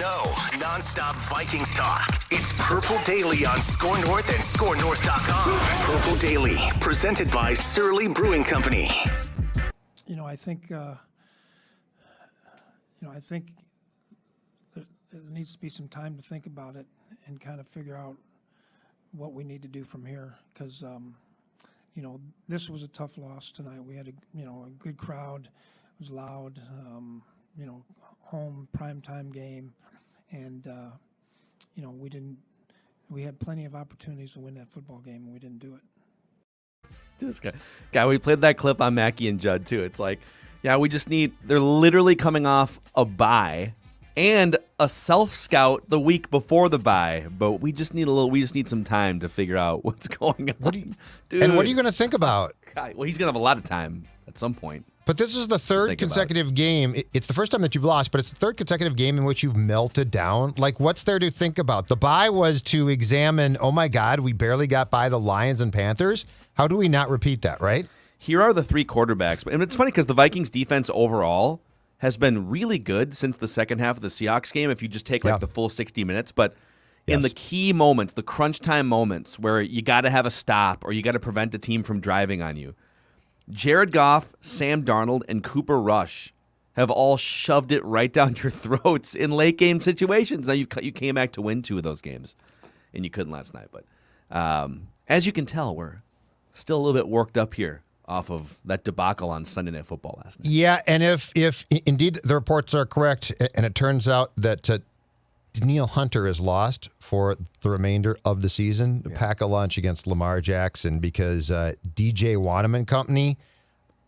know, nonstop Vikings talk. It's Purple Daily on Score North and ScoreNorth.com. Purple Daily, presented by Surly Brewing Company. I think there needs to be some time to think about it and kind of figure out what we need to do from here. Because this was a tough loss tonight. We had a good crowd. It was loud. Home primetime game, and we had plenty of opportunities to win that football game, and we didn't do it. We played that clip on Mackey and Judd too. It's like, they're literally coming off a bye and a self-scout the week before the bye, but we just need some time to figure out what's going on. Dude. And what are you going to think about? God, well, he's going to have a lot of time at some point. But this is the third consecutive game. It's the first time that you've lost, but it's the third consecutive game in which you've melted down. Like, what's there to think about? The bye was to examine, oh my God, we barely got by the Lions and Panthers. How do we not repeat that, right? Here are the three quarterbacks. And it's funny because the Vikings defense overall has been really good since the second half of the Seahawks game, if you just take the full 60 minutes. But in the key moments, the crunch time moments where you got to have a stop or you got to prevent a team from driving on you, Jared Goff, Sam Darnold, and Cooper Rush have all shoved it right down your throats in late game situations. Now you came back to win two of those games, and you couldn't last night. But as you can tell, we're still a little bit worked up here off of that debacle on Sunday Night Football last night. Yeah, and if indeed the reports are correct, and it turns out that Danielle Hunter is lost for the remainder of the season, pack a lunch against Lamar Jackson, because DJ Waterman Company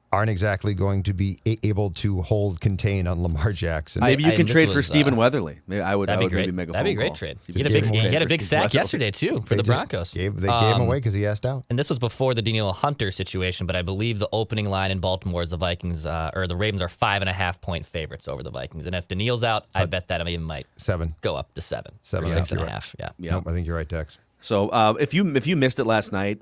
aren't exactly going to be able to contain on Lamar Jackson. Maybe you can trade for Stephen Weatherly. I would maybe make a phone call. That'd be a great trade. He had a big sack yesterday, too, for the Broncos. They gave him away because he asked out. And this was before the Danielle Hunter situation, but I believe the opening line in Baltimore is the Vikings, or the Ravens are 5.5-point favorites over the Vikings. And if Danielle's out, I bet that even might go up to 7. 6.5. Yeah. Nope, I think you're right, Dex. So if you missed it last night,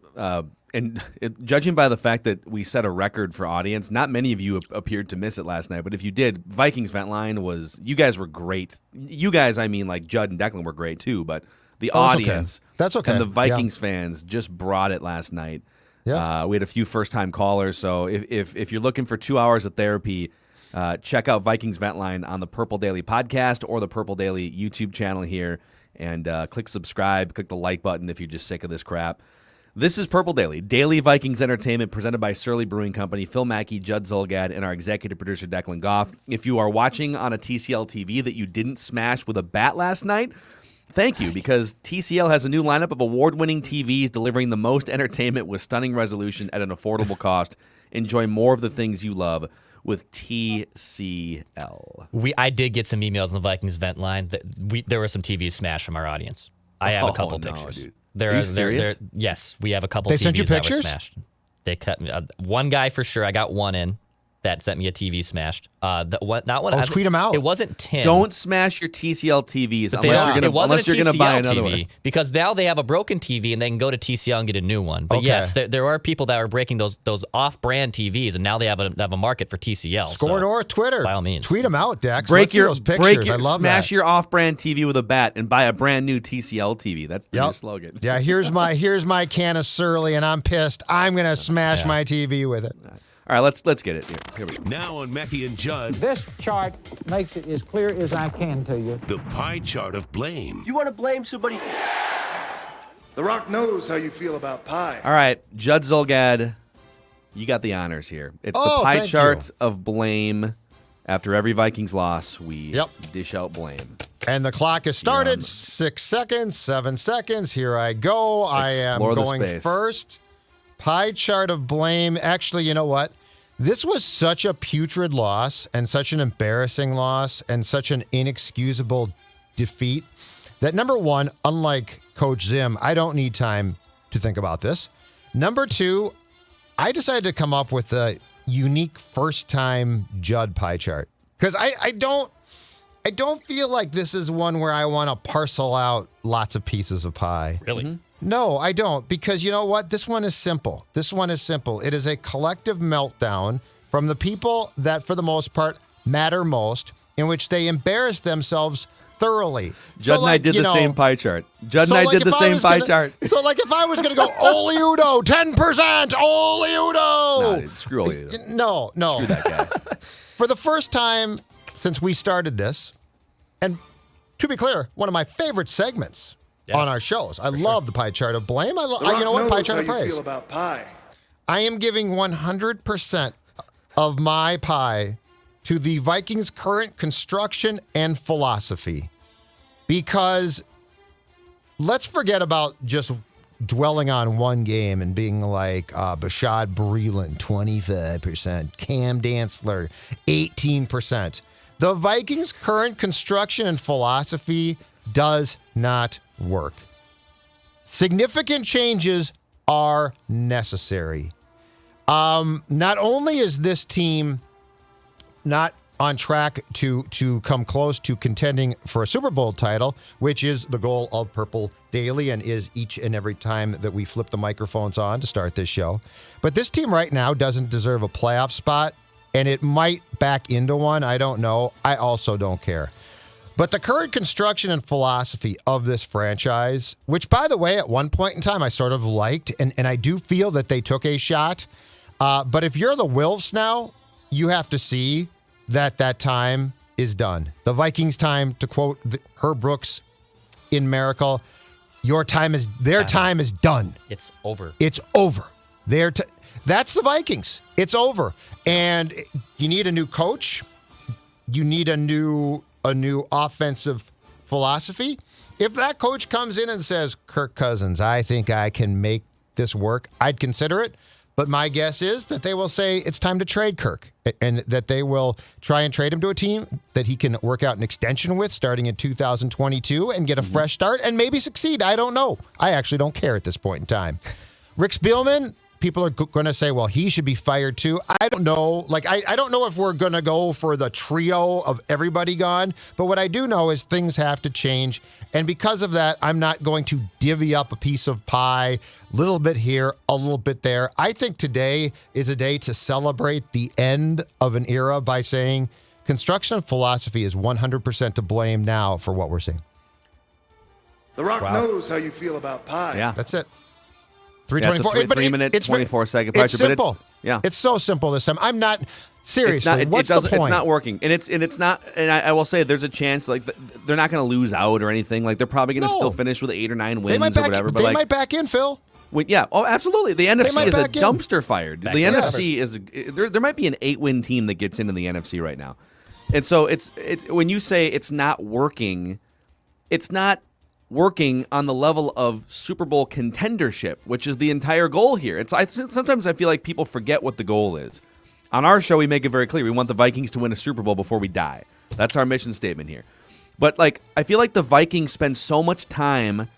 and judging by the fact that we set a record for audience, not many of you appeared to miss it last night. But if you did, Vikings Vent Line you guys were great. You guys, I mean, like Judd and Declan were great too. But the audience, that's okay, and the Vikings fans just brought it last night. Yeah. We had a few first-time callers. So if you're looking for 2 hours of therapy, check out Vikings Vent Line on the Purple Daily podcast or the Purple Daily YouTube channel here. And click subscribe, click the like button if you're just sick of this crap. This is Purple Daily, daily Vikings entertainment presented by Surly Brewing Company, Phil Mackey, Judd Zulgad, and our executive producer, Declan Goff. If you are watching on a TCL TV that you didn't smash with a bat last night, thank you, because TCL has a new lineup of award-winning TVs delivering the most entertainment with stunning resolution at an affordable cost. Enjoy more of the things you love with TCL. I did get some emails on the Vikings Vent Line. There were some TVs smashed from our audience. I have a couple pictures. Dude. Are you serious? Yes, we have a couple TVs sent you pictures? that were smashed. They cut me. One guy for sure, I got one in that sent me a TV smashed. Tweet them out. It wasn't Tim. Don't smash your TCL TVs unless you're going to buy another one. Because now they have a broken TV and they can go to TCL and get a new one. But yes, there are people that are breaking those off-brand TVs, and now they have a market for TCL. Score North Twitter. By all means. Tweet them out, Dex. Smash your off-brand TV with a bat and buy a brand new TCL TV. That's the new slogan. Yeah, here's my can of Surly, and I'm pissed. I'm going to smash my TV with it. All right, let's get it. Here we go. Now on Mackey and Judd. This chart makes it as clear as I can to you. The pie chart of blame. You want to blame somebody? The Rock knows how you feel about pie. All right, Judd Zulgad, you got the honors here. It's the pie chart of blame. After every Vikings loss, we dish out blame. And the clock has started. 6 seconds, 7 seconds. Here I go. I am going first. Pie chart of blame. Actually, you know what? This was such a putrid loss and such an embarrassing loss and such an inexcusable defeat that, number one, unlike Coach Zim, I don't need time to think about this. Number two, I decided to come up with a unique first-time Judd pie chart because I don't feel like this is one where I want to parcel out lots of pieces of pie. Really? Mm-hmm. No, I don't, because you know what? This one is simple. It is a collective meltdown from the people that, for the most part, matter most, in which they embarrass themselves thoroughly. Judd and I did the same pie chart. Judd and I did the same pie chart. So, like, if I was going to go Ole Udo, 10%, Ole Udo. No, screw Ole Udo. No. Screw that guy. For the first time since we started this, and to be clear, one of my favorite segments on our shows. I love the pie chart of blame. You know what? Pie chart of praise. Feel about pie. I am giving 100% of my pie to the Vikings' current construction and philosophy. Because let's forget about just dwelling on one game and being like Bashad Breeland, 25%, Cam Dantzler, 18%. The Vikings' current construction and philosophy does not work. Significant changes are necessary. Not only is this team not on track to come close to contending for a Super Bowl title, which is the goal of Purple Daily and is each and every time that we flip the microphones on to start this show, but this team right now doesn't deserve a playoff spot, and it might back into one. I don't know. I also don't care. But the current construction and philosophy of this franchise, which, by the way, at one point in time I sort of liked, and I do feel that they took a shot. But if you're the Wilfs now, you have to see that time is done. The Vikings' time, to quote Herb Brooks in Miracle, their time is done. It's over. It's over. That's the Vikings. It's over. And you need a new coach. You need a new offensive philosophy. If that coach comes in and says, Kirk Cousins, I think I can make this work, I'd consider it. But my guess is that they will say it's time to trade Kirk, and that they will try and trade him to a team that he can work out an extension with starting in 2022 and get a fresh start and maybe succeed. I don't know. I actually don't care at this point in time. Rick Spielman, people are going to say, well, he should be fired too. I don't know. I don't know if we're going to go for the trio of everybody gone. But what I do know is things have to change. And because of that, I'm not going to divvy up a piece of pie, a little bit here, a little bit there. I think today is a day to celebrate the end of an era by saying construction philosophy is 100% to blame now for what we're seeing. The Rock knows how you feel about pie. Yeah. That's it. 3:24. Yeah, 3 minute, 24-second pressure. It's simple. But yeah. It's so simple this time. I'm not seriously. What's the point? It's not working, and it's not. And I will say, there's a chance they're not going to lose out or anything. Like they're probably going to still finish with 8 or 9 wins or whatever. But they might back in, Phil. Absolutely. The NFC is a dumpster fire. The NFC is there might be an 8-win team that gets into the NFC right now, and so it's when you say it's not working, it's not working on the level of Super Bowl contendership, which is the entire goal here. Sometimes I feel like people forget what the goal is. On our show, we make it very clear. We want the Vikings to win a Super Bowl before we die. That's our mission statement here. But I feel like the Vikings spend so much time,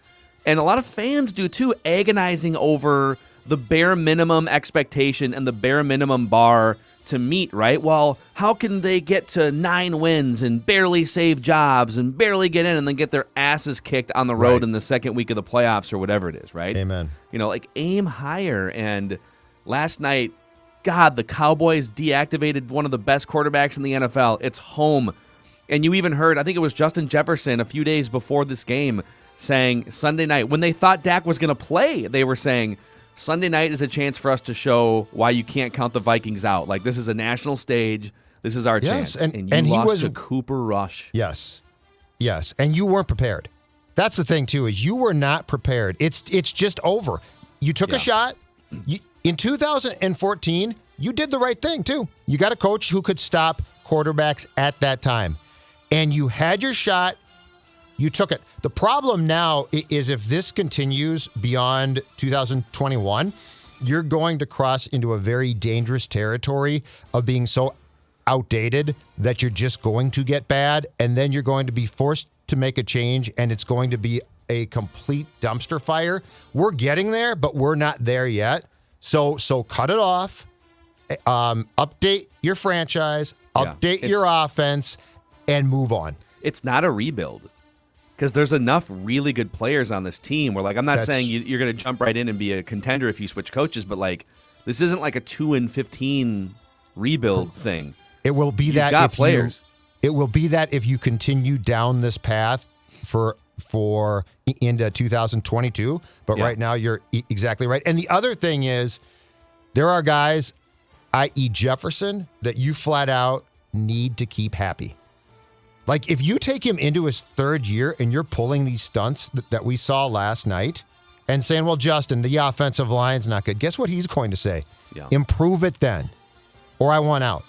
and a lot of fans do too, agonizing over the bare minimum expectation and the bare minimum bar to meet, right? Well, how can they get to 9 wins and barely save jobs and barely get in and then get their asses kicked on the road in the second week of the playoffs or whatever it is, right? Amen. Aim higher. And last night, God, the Cowboys deactivated one of the best quarterbacks in the NFL. It's home. And you even heard, I think it was Justin Jefferson a few days before this game saying Sunday night, when they thought Dak was going to play, they were saying, Sunday night is a chance for us to show why you can't count the Vikings out. This is a national stage. This is our chance. And you lost to Cooper Rush. Yes. And you weren't prepared. That's the thing, too, is you were not prepared. It's just over. You took a shot. In 2014, you did the right thing, too. You got a coach who could stop quarterbacks at that time. And you had your shot. You took it. The problem now is if this continues beyond 2021, you're going to cross into a very dangerous territory of being so outdated that you're just going to get bad, and then you're going to be forced to make a change, and it's going to be a complete dumpster fire. We're getting there, but we're not there yet. So cut it off. Update your franchise. Update your offense, and move on. It's not a rebuild. Because there's enough really good players on this team where, I'm not saying you're going to jump right in and be a contender if you switch coaches, but, this isn't like a 2-15 rebuild thing. It will be that got players. It will be that if you continue down this path for into 2022. But right now, you're exactly right. And the other thing is, there are guys, i.e. Jefferson, that you flat out need to keep happy. Like, if you take him into his third year and you're pulling these stunts that we saw last night and saying, well, Justin, the offensive line's not good. Guess what he's going to say? Yeah. Improve it then, or I want out.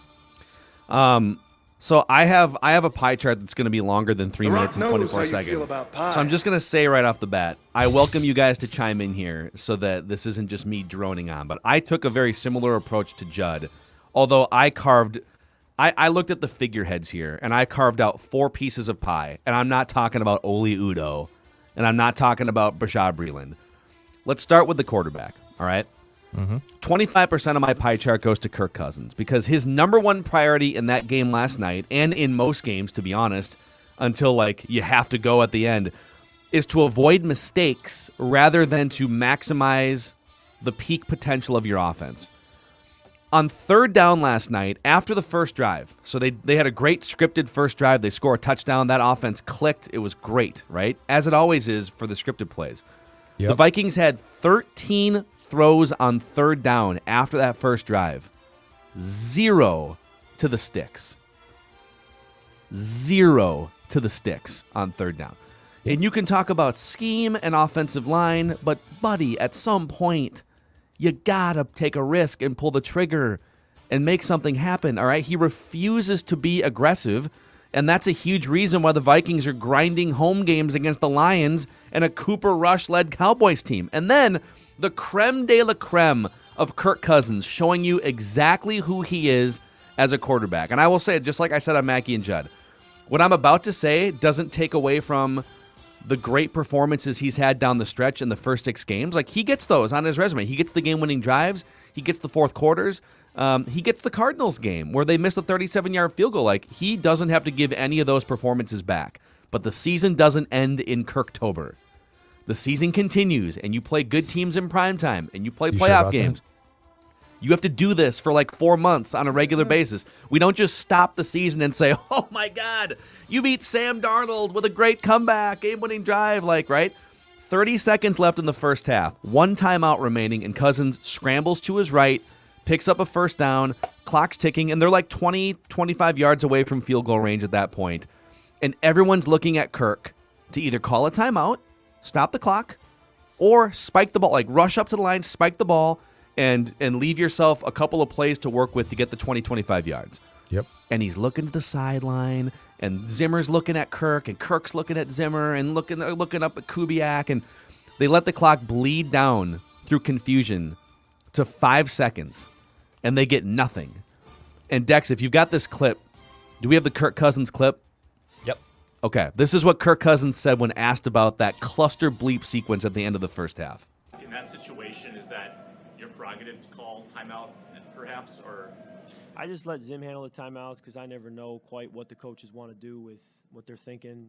So I have a pie chart that's going to be longer than 3 minutes and 24 seconds. So I'm just going to say right off the bat, I welcome you guys to chime in here so that this isn't just me droning on. But I took a very similar approach to Judd, although I looked at the figureheads here, and I carved out 4 pieces of pie. And I'm not talking about Oli Udoh, and I'm not talking about Bashaud Breeland. Let's start with the quarterback, all right? 25% of my pie chart goes to Kirk Cousins because his number one priority in that game last night, and in most games, to be honest, until like you have to go at the end, is to avoid mistakes rather than to maximize the peak potential of your offense. On third down last night, after the first drive, so they had a great scripted first drive. They score a touchdown. That offense clicked. It was great, right? As it always is for the scripted plays. Yep. The Vikings had 13 throws on third down after that first drive. 0 to the sticks. 0 to the sticks on third down. And you can talk about scheme and offensive line, but buddy, at some point, you gotta take a risk and pull the trigger and make something happen, all right? He refuses to be aggressive, and that's a huge reason why the Vikings are grinding home games against the Lions and a Cooper Rush-led Cowboys team. And then the creme de la creme of Kirk Cousins showing you exactly who he is as a quarterback. And I will say it just like I said on Mackey and Judd. What I'm about to say doesn't take away from the great performances he's had down the stretch in the first 6 games. Like, he gets those on his resume. He gets the game-winning drives. He gets the fourth quarters. He gets the Cardinals game where they missed a 37-yard field goal. Like, he doesn't have to give any of those performances back. But the season doesn't end in Kirktober. The season continues, and you play good teams in primetime, and you play playoff games. You have to do this for like 4 months on a regular basis. We don't just stop the season and say, oh my God, you beat Sam Darnold with a great comeback, game-winning drive, like, right? 30 seconds left in the first half, 1 timeout remaining, and Cousins scrambles to his right, picks up a first down, clock's ticking, and they're like 20, 25 yards away from field goal range at that point. And everyone's looking at Kirk to either call a timeout, stop the clock, or spike the ball, like rush up to the line, spike the ball, and leave yourself a couple of plays to work with to get the 20, 25 yards. Yep. And he's looking to the sideline, and Zimmer's looking at Kirk, and Kirk's looking at Zimmer, and looking up at Kubiak, and they let the clock bleed down through confusion to 5 seconds, and they get nothing. And Dex, if you've got this clip, do we have the Kirk Cousins clip? Yep. Okay, this is what Kirk Cousins said when asked about that cluster bleep sequence at the end of the first half. In that situation, is that your prerogative to call timeout, perhaps, or? I just let Zim handle the timeouts because I never know quite what the coaches want to do with what they're thinking,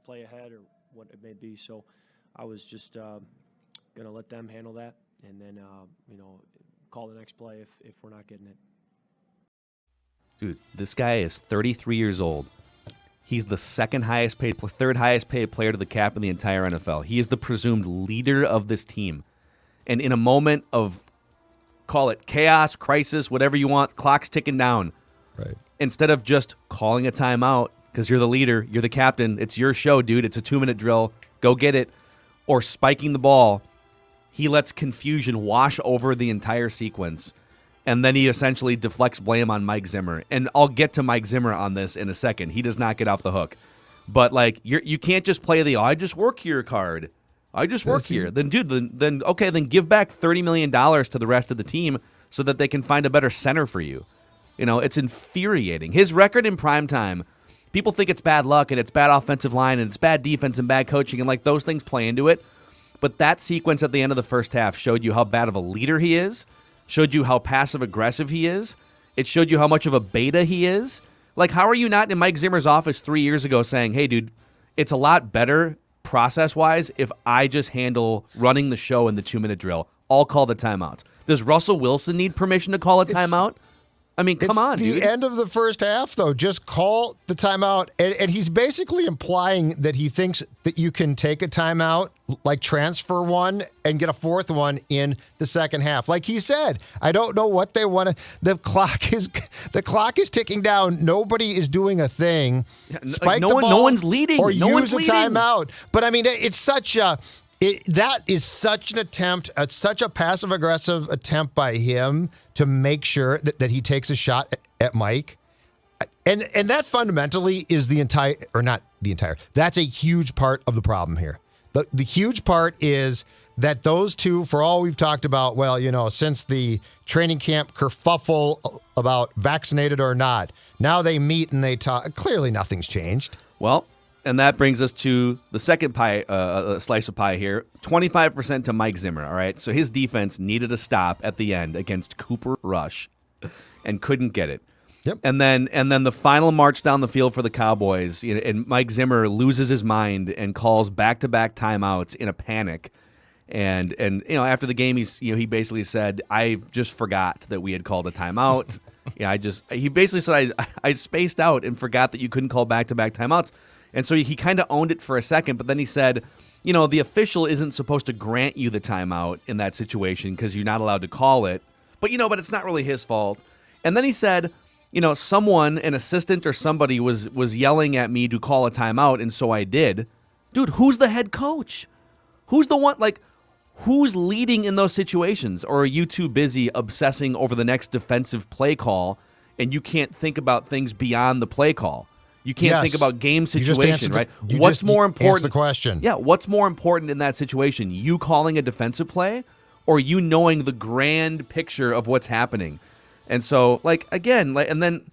play ahead or what it may be. So I was just going to let them handle that and then, call the next play if we're not getting it. Dude, this guy is 33 years old. He's the third highest paid player to the cap in the entire NFL. He is the presumed leader of this team. And in a moment of, call it chaos, crisis, whatever you want, clock's ticking down. Right. Instead of just calling a timeout because you're the leader, you're the captain, it's your show, dude. It's a 2-minute drill. Go get it. Or spiking the ball, he lets confusion wash over the entire sequence. And then he essentially deflects blame on Mike Zimmer. And I'll get to Mike Zimmer on this in a second. He does not get off the hook. But, like, you can't just play the, I just work here card. I just work here. Then, dude, then give back $30 million to the rest of the team so that they can find a better center for you. It's infuriating. His record in primetime, people think it's bad luck and it's bad offensive line and it's bad defense and bad coaching, and, like, those things play into it. But that sequence at the end of the first half showed you how bad of a leader he is, showed you how passive-aggressive he is. It showed you how much of a beta he is. Like, how are you not in Mike Zimmer's office 3 years ago saying, hey, dude, it's a lot better process-wise if I just handle running the show in the 2-minute drill. I'll call the timeouts. Does Russell Wilson need permission to call a timeout? I mean, come on, dude. The end of the first half, though. Just call the timeout. And he's basically implying that he thinks that you can take a timeout, like transfer one, and get a fourth one in the second half. Like he said, I don't know what they want to. The clock is ticking down. Nobody is doing a thing. Like no one's leading. Or no use one's a leading. timeout. But I mean, it's such a. That is such an attempt, such a passive-aggressive attempt by him to make sure that he takes a shot at Mike. And that fundamentally is that's a huge part of the problem here. The huge part is that those two, for all we've talked about, since the training camp kerfuffle about vaccinated or not, now they meet and they talk. Clearly nothing's changed. Well, and that brings us to the second slice of pie here. 25% to Mike Zimmer, all right? So his defense needed a stop at the end against Cooper Rush and couldn't get it. Yep. And then the final march down the field for the Cowboys, and Mike Zimmer loses his mind and calls back-to-back timeouts in a panic. And after the game, he basically said, "I just forgot that we had called a timeout." He basically said, "I spaced out and forgot that you couldn't call back-to-back timeouts." And so he kind of owned it for a second, but then he said, the official isn't supposed to grant you the timeout in that situation because you're not allowed to call it. But it's not really his fault. And then he said, someone, an assistant or somebody was yelling at me to call a timeout, and so I did. Dude, who's the head coach? Who's the one, who's leading in those situations? Or are you too busy obsessing over the next defensive play call and you can't think about things beyond the play call? You can't think about game situation, right? What's more important? The question. Yeah, what's more important in that situation? You calling a defensive play or you knowing the grand picture of what's happening? And so, and then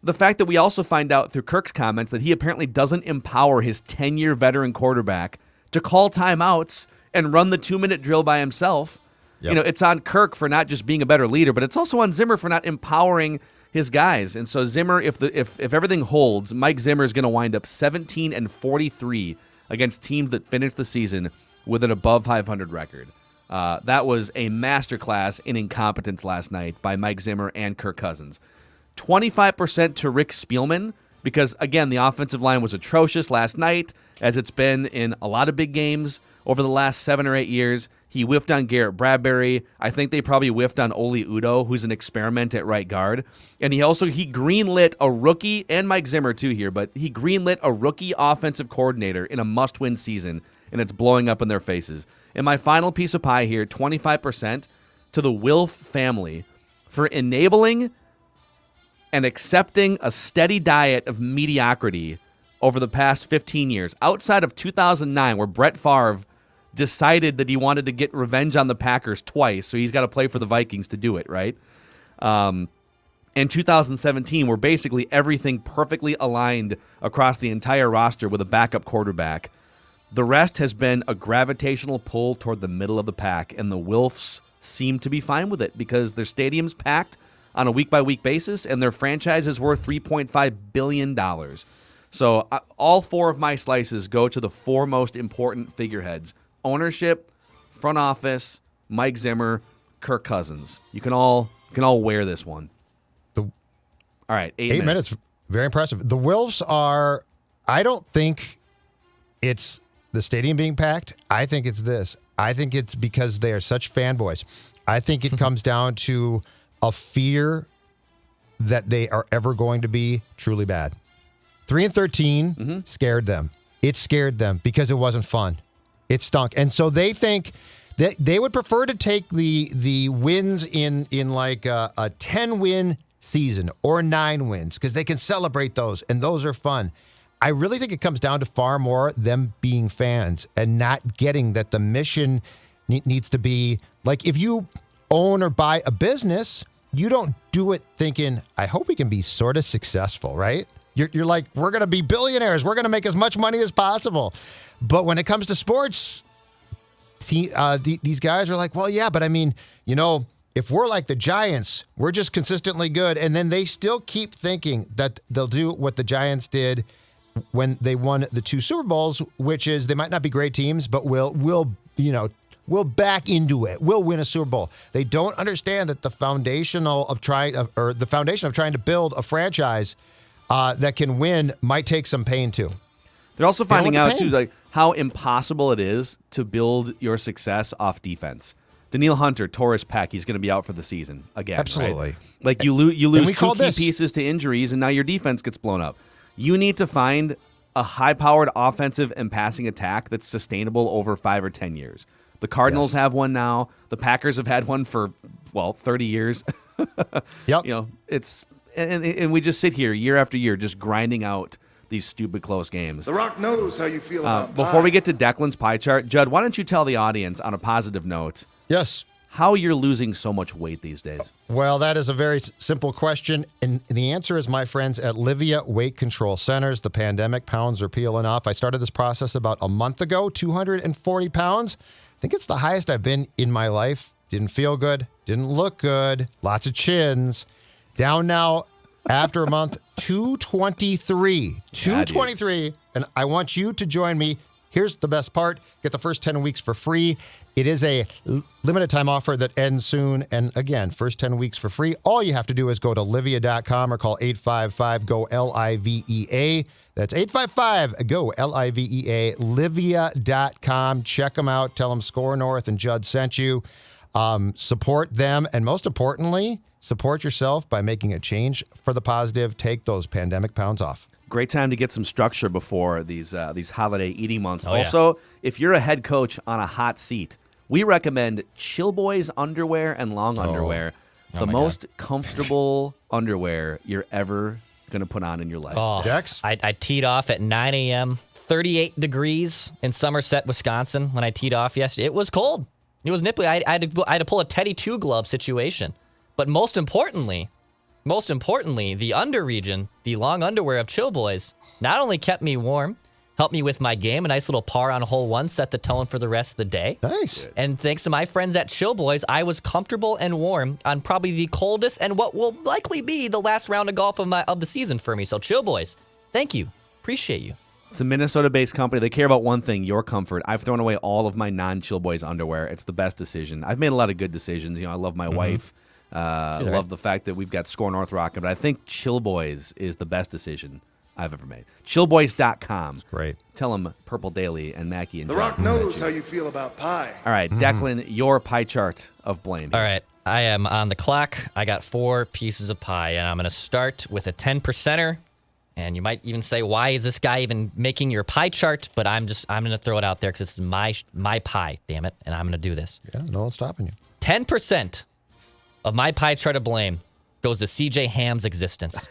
the fact that we also find out through Kirk's comments that he apparently doesn't empower his 10-year veteran quarterback to call timeouts and run the 2-minute drill by himself. Yep. It's on Kirk for not just being a better leader, but it's also on Zimmer for not empowering his guys. And so Zimmer, if everything holds, Mike Zimmer is going to wind up 17-43 against teams that finished the season with an above 500 record. That was a masterclass in incompetence last night by Mike Zimmer and Kirk Cousins. 25% to Rick Spielman because, again, the offensive line was atrocious last night, as it's been in a lot of big games over the last 7 or 8 years. He whiffed on Garrett Bradbury. I think they probably whiffed on Oli Udoh, who's an experiment at right guard. And he greenlit a rookie, and Mike Zimmer too here, but he greenlit a rookie offensive coordinator in a must-win season, and it's blowing up in their faces. And my final piece of pie here, 25% to the Wilf family for enabling and accepting a steady diet of mediocrity over the past 15 years, outside of 2009, where Brett Favre decided that he wanted to get revenge on the Packers twice, so he's got to play for the Vikings to do it, right? In 2017, where basically everything perfectly aligned across the entire roster with a backup quarterback. The rest has been a gravitational pull toward the middle of the pack, and the Wilfs seem to be fine with it because their stadium's packed on a week-by-week basis, and their franchise is worth $3.5 billion. So all four of my slices go to the four most important figureheads: ownership, front office, Mike Zimmer, Kirk Cousins. You can all wear this one. All right, 8 minutes. Very impressive. The Wilfs are, I don't think it's the stadium being packed. I think it's this. I think it's because they are such fanboys. I think it comes down to a fear that they are ever going to be truly bad. 3-13 scared them. It scared them because it wasn't fun. It stunk. And so they think that they would prefer to take the wins in like a 10-win season or 9 wins because they can celebrate those, and those are fun. I really think it comes down to far more them being fans and not getting that the mission needs to be, like, if you own or buy a business, you don't do it thinking, I hope we can be sort of successful, right? You're like, we're going to be billionaires. We're going to make as much money as possible. But when it comes to sports, these guys are like, well, yeah, but I mean, if we're like the Giants, we're just consistently good. And then they still keep thinking that they'll do what the Giants did when they won the 2 Super Bowls, which is they might not be great teams, but we'll We'll back into it. We'll win a Super Bowl. They don't understand that the foundation of trying to build a franchise that can win might take some pain too. They're also finding out too, like how impossible it is to build your success off defense. Daniil Hunter tore his pec. He's going to be out for the season again. Absolutely. Right? Like you lose two key pieces to injuries, and now your defense gets blown up. You need to find a high-powered offensive and passing attack that's sustainable over 5 or 10 years. The Cardinals have one now. The Packers have had one for 30 years. Yep. It's and we just sit here year after year just grinding out these stupid close games. The Rock knows how you feel about before we get to Declan's pie chart, Judd, why don't you tell the audience on a positive note? Yes. How you're losing so much weight these days? Well, that is a very simple question. And the answer is my friends at Livia Weight Control Centers. The pandemic pounds are peeling off. I started this process about a month ago, 240 pounds. I think it's the highest I've been in my life. Didn't feel good. Didn't look good. Lots of chins. Down now after a month, 223. 223. And I want you to join me. Here's the best part. Get the first 10 weeks for free. It is a limited time offer that ends soon. And again, first 10 weeks for free. All you have to do is go to livia.com or call 855-GO-LIVEA. That's 855-GO-LIVEA, livia.com. Check them out. Tell them Score North and Judd sent you. Support them. And most importantly, support yourself by making a change for the positive. Take those pandemic pounds off. Great time to get some structure before these holiday eating months. Also, if you're a head coach on a hot seat, we recommend Chill Boys underwear and long underwear. The most comfortable underwear you're ever going to put on in your life. Dex? I teed off at 9 a.m., 38 degrees in Somerset, Wisconsin when I teed off yesterday. It was cold. It was nipply. I had to pull a Teddy 2 glove situation. But most importantly, the under region, the long underwear of Chill Boys, not only kept me warm, helped me with my game, a nice little par on hole 1, set the tone for the rest of the day. Nice. And thanks to my friends at Chill Boys, I was comfortable and warm on probably the coldest and what will likely be the last round of golf of the season for me. So Chill Boys, thank you. Appreciate you. It's a Minnesota-based company. They care about one thing, your comfort. I've thrown away all of my non-Chill Boys underwear. It's the best decision. I've made a lot of good decisions. I love my wife. I love the fact that we've got Score North rocking, but I think Chill Boys is the best decision I've ever made. Chillboys.com. Great. Tell them Purple Daily and Mackey and The Rock knows how you feel about pie. All right, Declan, your pie chart of blame. All right, I am on the clock. I got 4 pieces of pie, and I'm going to start with a 10%er. And you might even say, why is this guy even making your pie chart? But I'm going to throw it out there because this is my pie, damn it, and I'm going to do this. Yeah, no one's stopping you. 10% of my pie chart of blame goes to C.J. Ham's existence.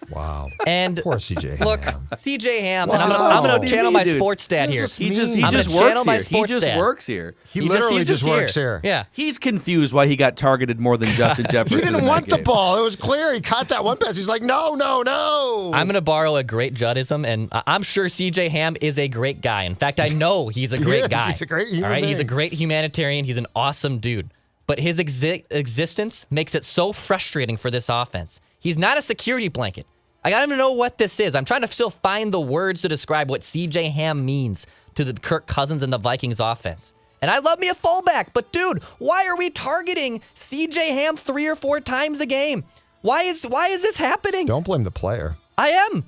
Wow. And poor C.J. Look, Ham. C.J. Ham, Wow. and I'm going to What do you channel mean, my dude? sports stat here. He just I'm works gonna channel my here. He sports just stat. works here. He literally just works here. Yeah. He's confused why he got targeted more than Justin Jefferson. He didn't in want that the game. ball. It was clear. He caught that one pass. He's like, no. I'm going to borrow a great Juddism, and I'm sure C.J. Ham is a great guy. In fact, I know he's a great guy. He's a great human All right, he's a being. great humanitarian. He's an awesome dude. But his existence makes it so frustrating for this offense. He's not a security blanket. I got to know what this is. I'm trying to still find the words to describe what C.J. Ham means to the Kirk Cousins and the Vikings offense. And I love me a fullback, but dude, why are we targeting C.J. Ham 3 or 4 times a game? Why is this happening? Don't blame the player. I am.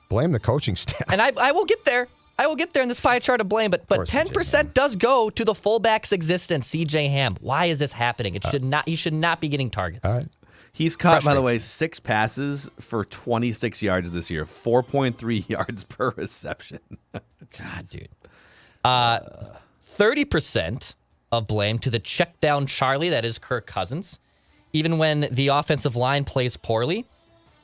Blame the coaching staff. And I will get there. I will get there in this pie chart of blame, but 10% does go to the fullback's existence, C.J. Ham. Why is this happening? He should not be getting targets. All right. He's caught, by the way, 6 passes for 26 yards this year, 4.3 yards per reception. God, dude. 30% of blame to the check down Charlie, that is Kirk Cousins. Even when the offensive line plays poorly,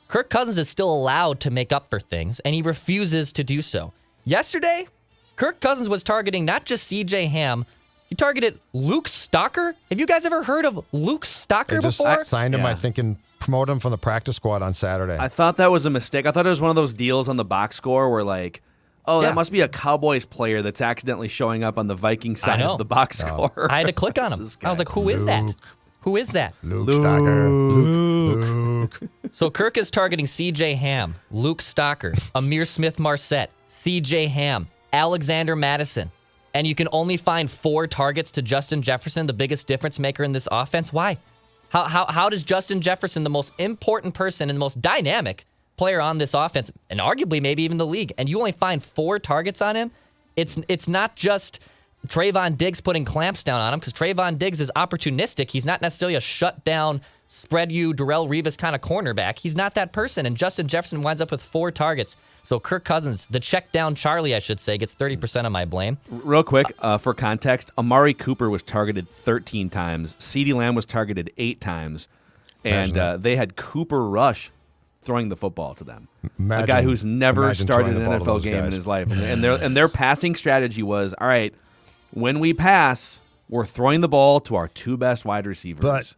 Kirk Cousins is still allowed to make up for things, and he refuses to do so. Yesterday, Kirk Cousins was targeting not just C.J. Ham, he targeted Luke Stalker. Have you guys ever heard of Luke Stalker before? I signed him, I think, and promoted him from the practice squad on Saturday. I thought that was a mistake. I thought it was one of those deals on the box score where, like, that must be a Cowboys player that's accidentally showing up on the Viking side of the box score. I had to click on him. I was like, who is that? Who is that? Luke Stalker. Luke. So Kirk is targeting C.J. Ham, Luke Stalker, Amir Smith-Marset, C.J. Ham, Alexander Madison. and you can only find 4 targets to Justin Jefferson, the biggest difference maker in this offense? Why? How does Justin Jefferson, the most important person and the most dynamic player on this offense, and arguably maybe even the league, and you only find 4 targets on him? It's not just Trayvon Diggs putting clamps down on him, because Trayvon Diggs is opportunistic. He's not necessarily a shut-down, spread-you, Darrelle Revis kind of cornerback. He's not that person, and Justin Jefferson winds up with 4 targets. So Kirk Cousins, the check-down Charlie, I should say, gets 30% of my blame. Real quick, for context, Amari Cooper was targeted 13 times. CeeDee Lamb was targeted 8 times. And they had Cooper Rush throwing the football to them. A guy who's never started an NFL game in his life. And their passing strategy was, all right, when we pass, we're throwing the ball to our 2 best wide receivers.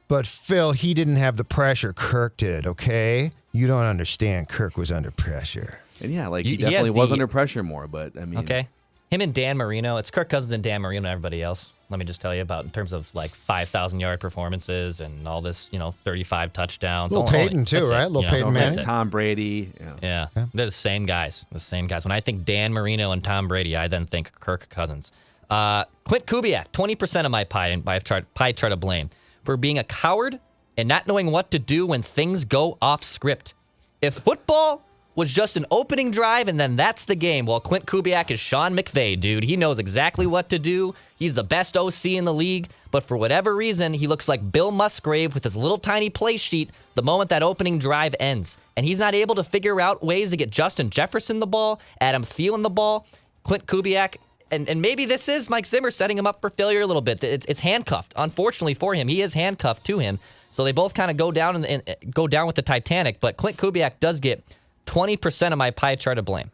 But Phil, he didn't have the pressure Kirk did, okay? You don't understand. Kirk was under pressure. And yeah, like he definitely was under pressure more, but I mean. Okay. Him and Dan Marino, it's Kirk Cousins and Dan Marino and everybody else. Let me just tell you about in terms of like 5,000-yard performances and all this, 35 touchdowns. Little Peyton too, right? Little Peyton Manning. Tom Brady. Yeah. They're the same guys. When I think Dan Marino and Tom Brady, I then think Kirk Cousins. Klint Kubiak, 20% of my pie chart of blame for being a coward and not knowing what to do when things go off script. If football was just an opening drive and then that's the game, well, Klint Kubiak is Sean McVay, dude. He knows exactly what to do. He's the best OC in the league, but for whatever reason, he looks like Bill Musgrave with his little tiny play sheet the moment that opening drive ends. And he's not able to figure out ways to get Justin Jefferson the ball, Adam Thielen the ball, Klint Kubiak. And maybe this is Mike Zimmer setting him up for failure a little bit. It's handcuffed. Unfortunately for him, he is handcuffed to him. So they both kind of go down and go down with the Titanic. But Klint Kubiak does get 20% of my pie chart of blame.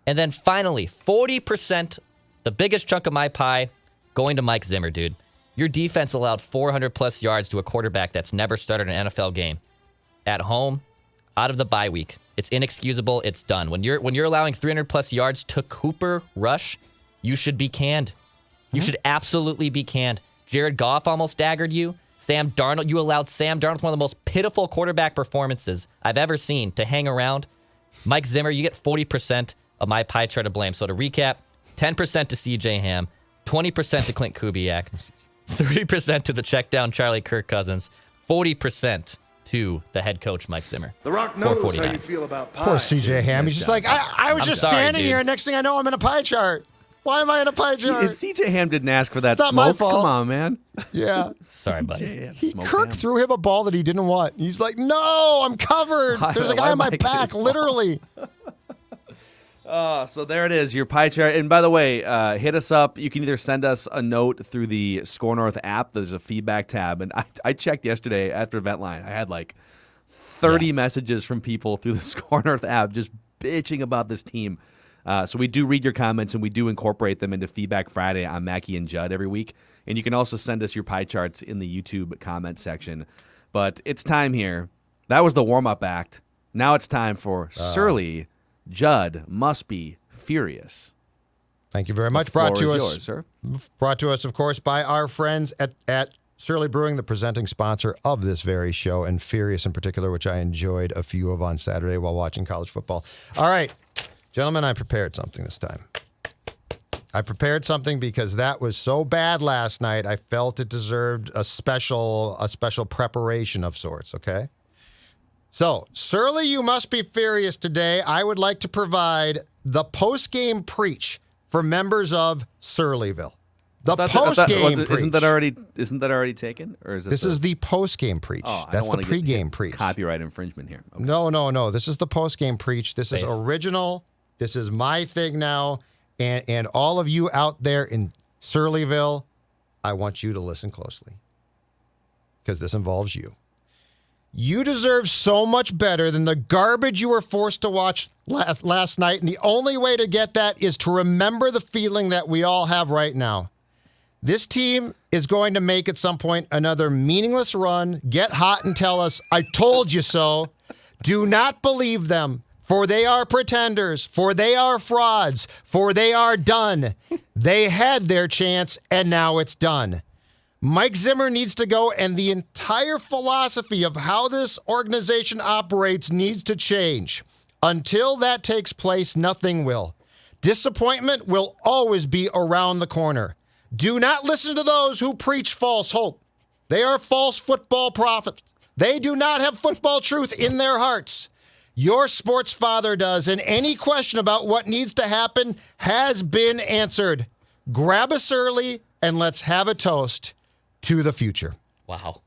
And then finally, 40%, the biggest chunk of my pie, going to Mike Zimmer, dude. Your defense allowed 400-plus yards to a quarterback that's never started an NFL game. At home, out of the bye week. It's inexcusable. It's done. When you're allowing 300-plus yards to Cooper Rush, you should be canned. You should absolutely be canned. Jared Goff almost staggered you. Sam Darnold, you allowed Sam Darnold, one of the most pitiful quarterback performances I've ever seen, to hang around. Mike Zimmer, you get 40% of my pie chart of blame. So to recap, 10% to CJ Ham, 20% to Klint Kubiak, 30% to the check down Charlie Kirk Cousins, 40% to the head coach Mike Zimmer. The Rock knows how you feel about pie. Poor CJ Ham. He's just like, I was just standing here, and next thing I know, I'm in a pie chart. Why am I in a pie chart? CJ Ham didn't ask for that it's smoke. Not my fault. Come on, man. Yeah. Sorry, buddy. Kirk threw him a ball that he didn't want. He's like, no, I'm covered. There's a guy on my back, literally. So there it is, your pie chart. And by the way, hit us up. You can either send us a note through the Score North app. There's a feedback tab. And I checked yesterday after Event Line. I had like 30 messages from people through the Score North app just bitching about this team. So we do read your comments, and we do incorporate them into Feedback Friday on Mackey and Judd every week. And you can also send us your pie charts in the YouTube comment section. But it's time here. That was the warm-up act. Now it's time for Surly Judd Must Be Furious. Thank you very much. Brought to us, of course, by our friends at Surly Brewing, the presenting sponsor of this very show, and Furious in particular, which I enjoyed a few of on Saturday while watching college football. All right. Gentlemen, I prepared something this time. I prepared something because that was so bad last night, I felt it deserved a special preparation of sorts, okay? So, Surly, you must be furious today. I would like to provide the post-game preach for members of Surlyville. The post-game preach. Isn't that already taken? Or is this is the post-game preach. Oh, that's the pre-game preach. Copyright infringement here. Okay. No. This is the post-game preach. This is original. This is my thing now, and all of you out there in Surlyville, I want you to listen closely because this involves you. You deserve so much better than the garbage you were forced to watch last night, and the only way to get that is to remember the feeling that we all have right now. This team is going to make at some point another meaningless run, get hot and tell us, I told you so. Do not believe them. For they are pretenders, for they are frauds, for they are done. They had their chance, and now it's done. Mike Zimmer needs to go, and the entire philosophy of how this organization operates needs to change. Until that takes place, nothing will. Disappointment will always be around the corner. Do not listen to those who preach false hope. They are false football prophets. They do not have football truth in their hearts. Your sports father does, and any question about what needs to happen has been answered. Grab a Surly and let's have a toast to the future. Wow.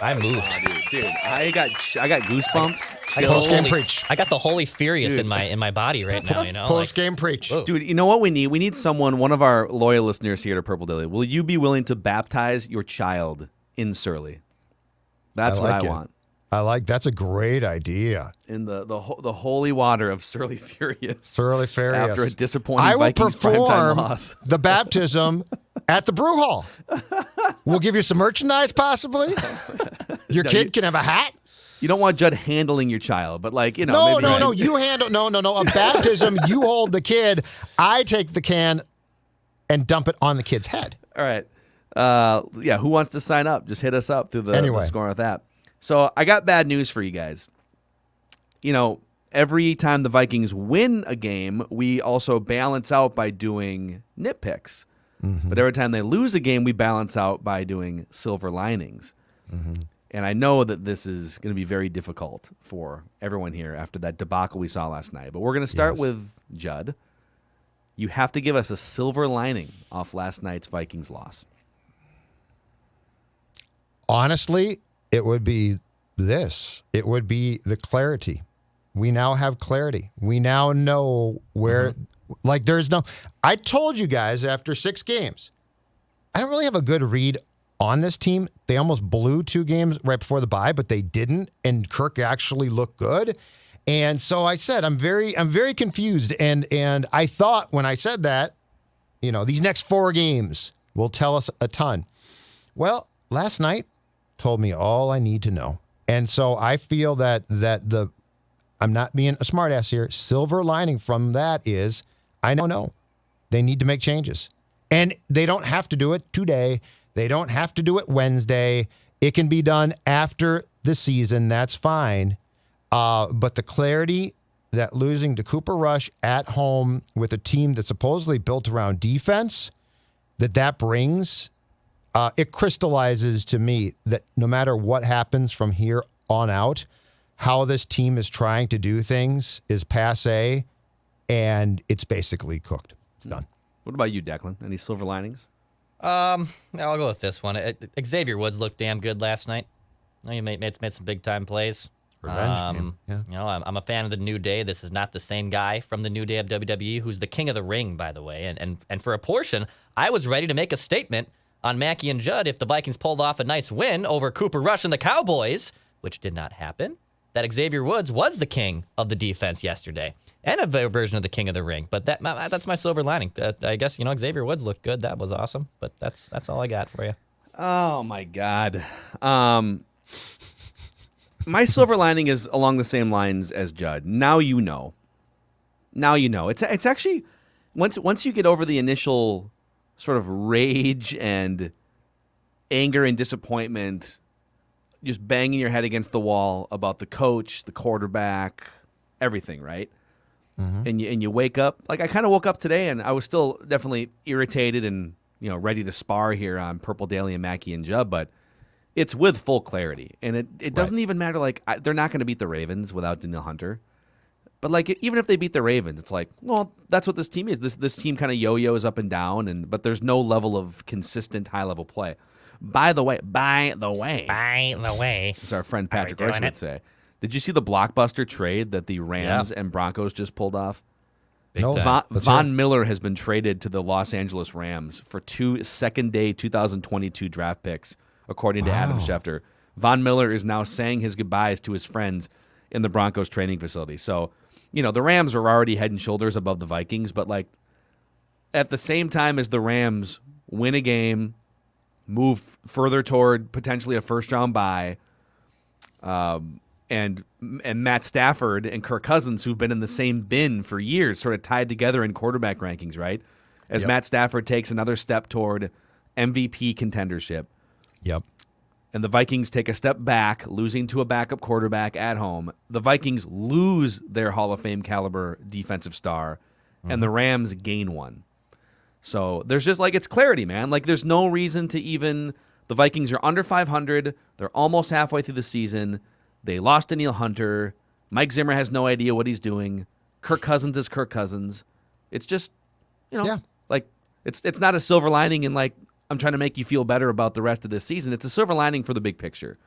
I moved. Oh, dude, I got goosebumps. Preach. I got the Holy Furious in my body right now, you know? Post-game preach. Whoa. Dude, you know what we need? We need someone, one of our loyal listeners here to Purple Daily. Will you be willing to baptize your child in Surly? That's what I want. That's a great idea. In the holy water of Surly Furious. Surly Furious. After a disappointing Vikings primetime loss. The baptism at the brew hall. We'll give you some merchandise, possibly. Your kid can have a hat. You don't want Judd handling your child, but like, No, you handle. No. A baptism, you hold the kid. I take the can and dump it on the kid's head. All right. Who wants to sign up? Just hit us up through the Score North app. So I got bad news for you guys. Every time the Vikings win a game, we also balance out by doing nitpicks. Mm-hmm. But every time they lose a game, we balance out by doing silver linings. Mm-hmm. And I know that this is going to be very difficult for everyone here after that debacle we saw last night. But we're going to start with Judd. You have to give us a silver lining off last night's Vikings loss. Honestly, it would be this. It would be the clarity. We now have clarity. We now know where, I told you guys after 6 games, I don't really have a good read on this team. They almost blew 2 games right before the bye, but they didn't, and Kirk actually looked good. And so I said, I'm very confused. And I thought when I said that, these next 4 games will tell us a ton. Well, last night told me all I need to know. And so I feel that I'm not being a smartass here. Silver lining from that is I know they need to make changes. And they don't have to do it today. They don't have to do it Wednesday. It can be done after the season. That's fine. But the clarity that losing to Cooper Rush at home with a team that's supposedly built around defense, that brings, it crystallizes to me that no matter what happens from here on out, how this team is trying to do things is passé, and it's basically cooked. It's done. What about you, Declan? Any silver linings? I'll go with this one. Xavier Woods looked damn good last night. He made some big time plays. Revenge game. Yeah. I'm a fan of the New Day. This is not the same guy from the New Day of WWE, who's the king of the ring, by the way. And for a portion, I was ready to make a statement on Mackey and Judd if the Vikings pulled off a nice win over Cooper Rush and the Cowboys, which did not happen, that Xavier Woods was the king of the defense yesterday and a version of the king of the ring. But that's my silver lining. I guess, Xavier Woods looked good. That was awesome. But that's all I got for you. Oh, my God. My silver lining is along the same lines as Judd. Now you know. It's actually, once you get over the initial sort of rage and anger and disappointment, just banging your head against the wall about the coach, the quarterback, everything, right? Mm-hmm. And you wake up, like I kind of woke up today and I was still definitely irritated and ready to spar here on Purple Daily and Mackey and Judd, but it's with full clarity. And it doesn't even matter, they're not going to beat the Ravens without Danielle Hunter. But even if they beat the Ravens, it's like, well, that's what this team is. This team kind of yo-yos up and down, but there's no level of consistent high-level play. By the way, as our friend Patrick Rice would say, did you see the blockbuster trade that the Rams and Broncos just pulled off? Von Miller has been traded to the Los Angeles Rams for 2 second-day 2022 draft picks, according to Adam Schefter. Von Miller is now saying his goodbyes to his friends in the Broncos training facility. So, the Rams are already head and shoulders above the Vikings, but at the same time as the Rams win a game, move further toward potentially a first-round bye, and Matt Stafford and Kirk Cousins, who've been in the same bin for years, sort of tied together in quarterback rankings, right? As Matt Stafford takes another step toward MVP contendership. Yep. And the Vikings take a step back, losing to a backup quarterback at home. The Vikings lose their Hall of Fame caliber defensive star, and the Rams gain 1. So there's just it's clarity, man. There's no reason to even. The Vikings are under 500. They're almost halfway through the season. They lost Danielle Hunter. Mike Zimmer has no idea what he's doing. Kirk Cousins is Kirk Cousins. It's just, it's not a silver lining in I'm trying to make you feel better about the rest of this season. It's a silver lining for the big picture.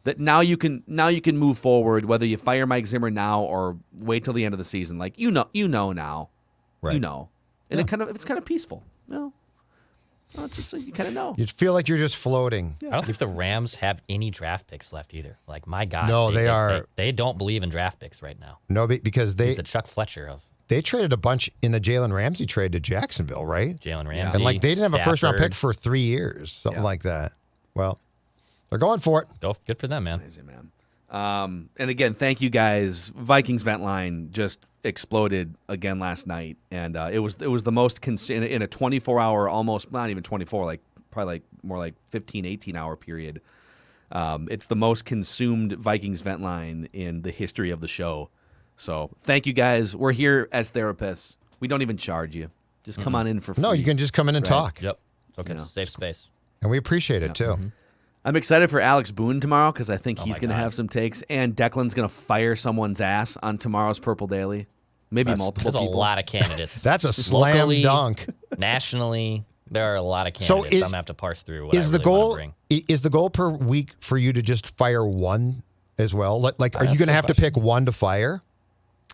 That now you can move forward, whether you fire Mike Zimmer now or wait till the end of the season. You know now. Right. You know. And it's kind of peaceful. It's just you kind of know. You feel like you're just floating. I don't think the Rams have any draft picks left either. My God. No, they don't believe in draft picks right now. No, because He's the Chuck Fletcher of. They traded a bunch in the Jalen Ramsey trade to Jacksonville, right? Jalen Ramsey. And they didn't have a first-round pick for 3 years, something like that. Well, they're going for it. Good for them, man. Amazing, man. And again, thank you guys. Vikings vent line just exploded again last night, and it was the most in a 24-hour, almost not even 24, probably more like 15, 18-hour period. It's the most consumed Vikings vent line in the history of the show. So thank you guys. We're here as therapists. We don't even charge you. Just come on in for free. No, you can just come in and talk. Yep. It's okay. Safe space. And we appreciate it, too. Mm-hmm. I'm excited for Alex Boone tomorrow because I think he's going to have some takes, and Declan's going to fire someone's ass on tomorrow's Purple Daily. Maybe multiple people. There's a lot of candidates. That's a slam Locally, dunk. Nationally, there are a lot of candidates. I'm going to have to parse through what is I really want to bring. Is the goal per week for you to just fire one as well? Are you going to have to pick one to fire?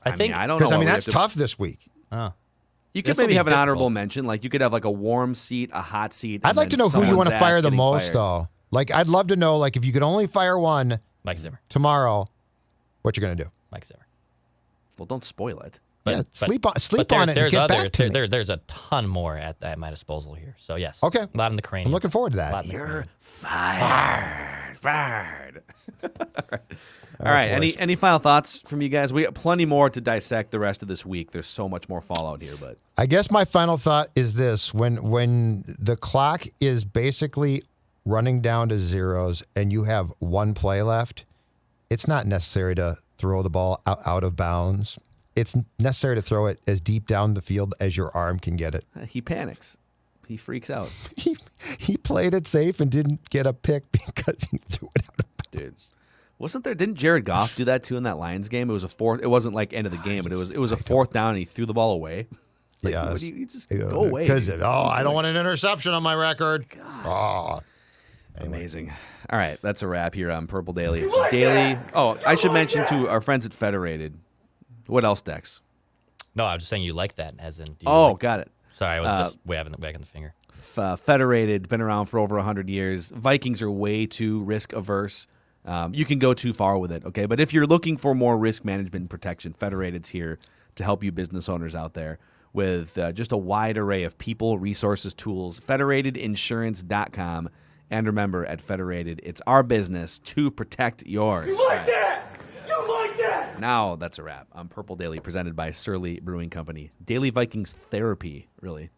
I think. I don't know. Because, that's tough this week. You could maybe have an honorable mention. You could have a warm seat, a hot seat. I'd like to know who you want to fire the most, though. I'd love to know, if you could only fire one Mike Zimmer tomorrow, what you're going to do. Mike Zimmer. Well, don't spoil it. Sleep on it and get back to me. There's a ton more at my disposal here. So, yes. Okay. A lot in the cranium. I'm looking forward to that. You're fired. All right. Any final thoughts from you guys? We got plenty more to dissect the rest of this week. There's so much more fallout here, but I guess my final thought is this: when the clock is basically running down to zeros and you have one play left, it's not necessary to throw the ball out of bounds. It's necessary to throw it as deep down the field as your arm can get it. He panics. He freaks out. He played it safe and didn't get a pick because he threw it out of bounds. Dude, didn't Jared Goff do that too in that Lions game? It was a fourth. It wasn't end of the game, but it was a fourth down and he threw the ball away. You just go away. Because I don't want an interception on my record. God. Amazing. All right, that's a wrap here on Purple Daily. I should mention to our friends at Federated. What else, Dex? No, I was just saying you like that, as in. Got it. Sorry, I was just wagging the finger. Federated, been around for over 100 years. Vikings are way too risk averse. You can go too far with it, okay? But if you're looking for more risk management and protection, Federated's here to help you business owners out there with just a wide array of people, resources, tools. Federatedinsurance.com. And remember, at Federated, it's our business to protect yours. You like that? You like that? Now that's a wrap on Purple Daily, presented by Surly Brewing Company. Daily Vikings therapy, really.